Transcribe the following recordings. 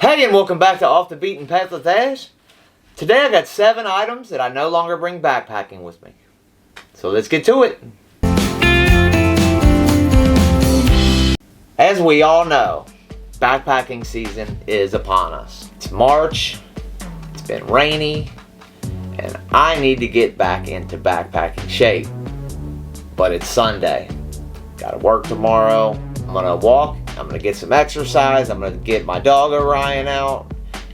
Hey, and welcome back to Off the Beaten Path with Ash. Today I got 7 items that I no longer bring backpacking with me. So let's get to it. As we all know, backpacking season is upon us. It's March, it's been rainy, and I need to get back into backpacking shape. But it's Sunday. Gotta work tomorrow. I'm gonna walk, I'm gonna get some exercise, I'm gonna get my dog Orion out.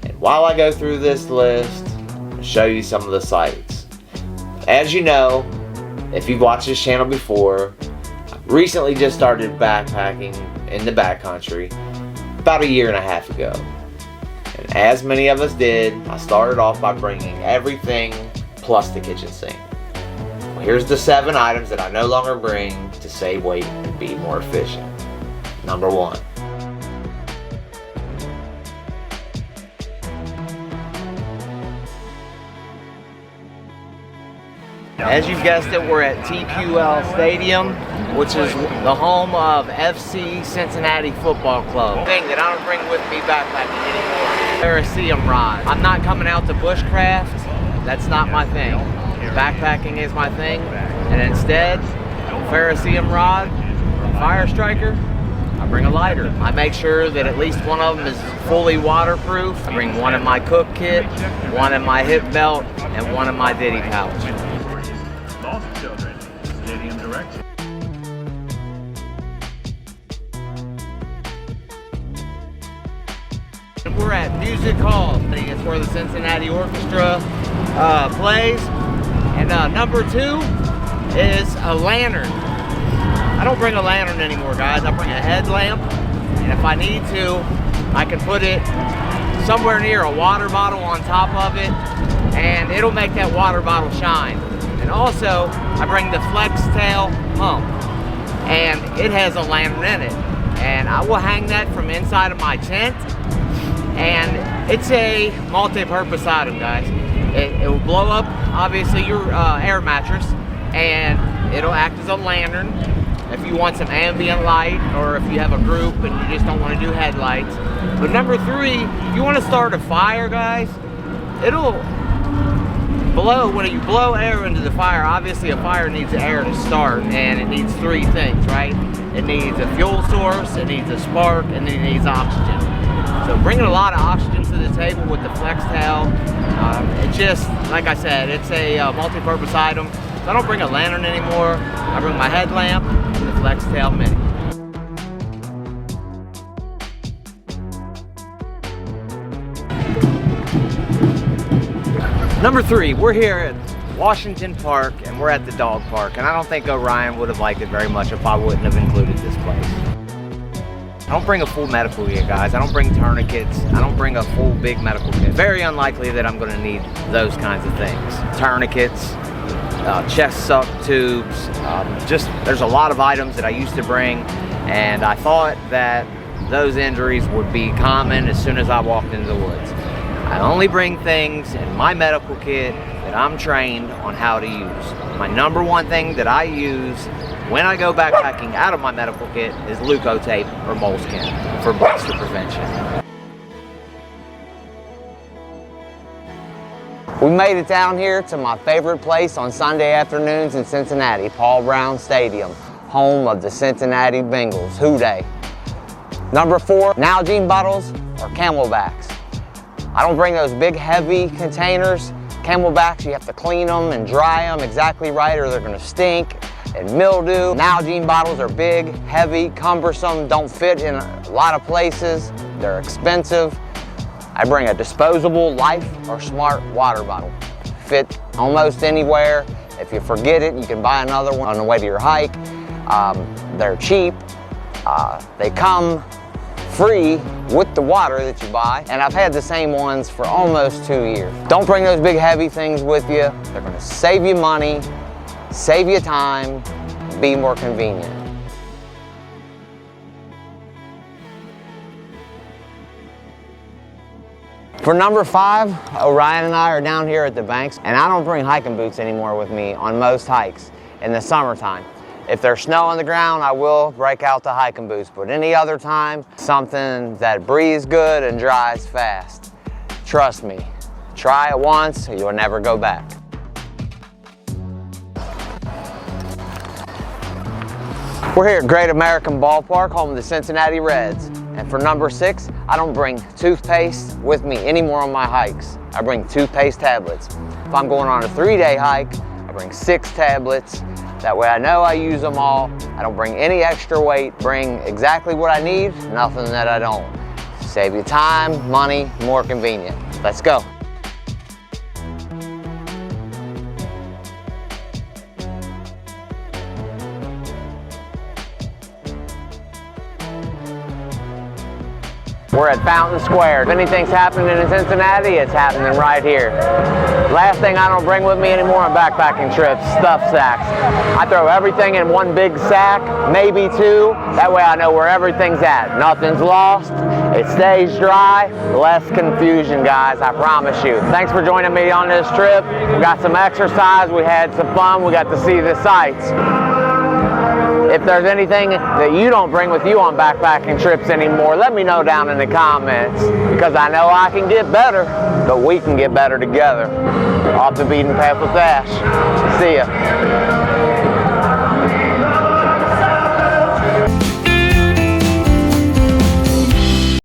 And while I go through this list, I'm gonna show you some of the sights. As you know, if you've watched this channel before, I recently just started backpacking in the backcountry about 1.5 years ago. And as many of us did, I started off by bringing everything plus the kitchen sink. Well, here's the 7 items that I no longer bring to save weight and be more efficient. Number 1. As you've guessed it, we're at TQL Stadium, which is the home of FC Cincinnati Football Club. Thing that I don't bring with me backpacking anymore. Paraceum rod. I'm not coming out to bushcraft. That's not my thing. Backpacking is my thing, and instead, Paraceum rod, Fire Striker, I bring a lighter. I make sure that at least one of them is fully waterproof. I bring one in my cook kit, one in my hip belt, and one in my ditty pouch. We're at Music Hall. It's where the Cincinnati Orchestra plays. And number 2 is a lantern. I don't bring a lantern anymore, guys. I bring a headlamp, and if I need to, I can put it somewhere near a water bottle on top of it, and it'll make that water bottle shine. And also, I bring the Flex Tail pump, and it has a lantern in it. And I will hang that from inside of my tent, and it's a multi-purpose item, guys. It will blow up, obviously, your air mattress, and it'll act as a lantern if you want some ambient light, or if you have a group and you just don't want to do headlights. But number 3, if you want to start a fire, guys, it'll blow. When you blow air into the fire, obviously a fire needs air to start, and it needs 3 things, right? It needs a fuel source, it needs a spark, and it needs oxygen. So bringing a lot of oxygen to the table with the Flex Tail, it's just, like I said, it's a multi-purpose item. So I don't bring a lantern anymore. I bring my headlamp and the Flex Tail Mini. Number 3, we're here at Washington Park, and we're at the dog park. And I don't think Orion would have liked it very much if I wouldn't have included this place. I don't bring a full medical kit, guys. I don't bring tourniquets. I don't bring a full big medical kit. Very unlikely that I'm gonna need those kinds of things. Tourniquets, chest suck tubes, there's a lot of items that I used to bring, and I thought that those injuries would be common as soon as I walked into the woods. I only bring things in my medical kit that I'm trained on how to use. My number 1 thing that I use when I go backpacking out of my medical kit is Leukotape or moleskin for blister prevention. We made it down here to my favorite place on Sunday afternoons in Cincinnati, Paul Brown Stadium, home of the Cincinnati Bengals, Who Dey. Number 4, Nalgene bottles or Camelbacks. I don't bring those big heavy containers. Camelbacks, you have to clean them and dry them exactly right, or they're gonna stink and mildew. Nalgene bottles are big, heavy, cumbersome, don't fit in a lot of places. They're expensive. I bring a disposable Life or Smart water bottle. Fit almost anywhere. If you forget it, you can buy another one on the way to your hike. They're cheap. They come free with the water that you buy, and I've had the same ones for almost 2 years. Don't bring those big heavy things with you. They're gonna save you money, save you time, be more convenient. For number 5, Orion and I are down here at the banks, and I don't bring hiking boots anymore with me on most hikes in the summertime. If there's snow on the ground, I will break out the hiking boots, but any other time, something that breathes good and dries fast. Trust me, try it once, you'll never go back. We're here at Great American Ballpark, home of the Cincinnati Reds. And for number 6, I don't bring toothpaste with me anymore on my hikes. I bring toothpaste tablets. If I'm going on a 3-day hike, I bring 6 tablets. That way I know I use them all. I don't bring any extra weight, bring exactly what I need, nothing that I don't. Save you time, money, more convenient. Let's go. We're at Fountain Square. If anything's happening in Cincinnati, it's happening right here. Last thing I don't bring with me anymore on backpacking trips, stuff sacks. I throw everything in one big sack, maybe 2. That way I know where everything's at. Nothing's lost, it stays dry, less confusion, guys, I promise you. Thanks for joining me on this trip. We got some exercise, we had some fun, we got to see the sights. If there's anything that you don't bring with you on backpacking trips anymore, let me know down in the comments, because I know I can get better, but we can get better together. Off the beaten path with Ash. See ya.